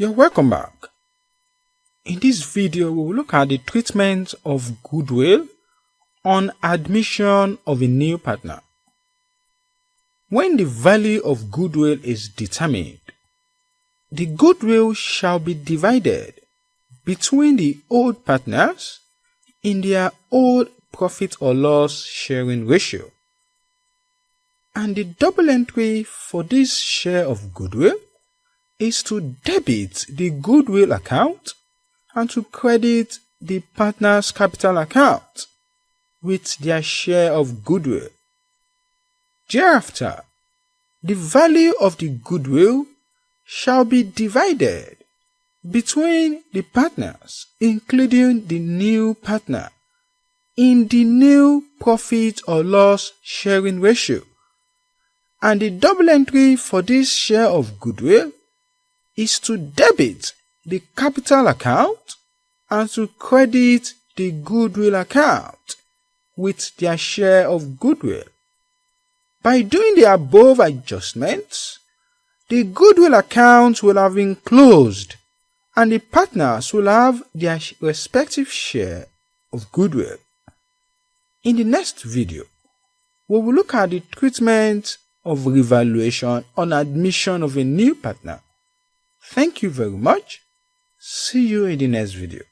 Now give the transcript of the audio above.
You're welcome back. In this video, we will look at the treatment of goodwill on admission of a new partner. When the value of goodwill is determined, the goodwill shall be divided between the old partners in their old profit or loss sharing ratio. And the double entry for this share of goodwill is to debit the goodwill account and to credit the partner's capital account with their share of goodwill. Thereafter, the value of the goodwill shall be divided between the partners, including the new partner, in the new profit or loss sharing ratio. And the double entry for this share of goodwill is to debit the capital account and to credit the goodwill account with their share of goodwill. By doing the above adjustments, the goodwill account will have been closed and the partners will have their respective share of goodwill. In the next video, we will look at the treatment of revaluation on admission of a new partner. Thank you very much. See you in the next video.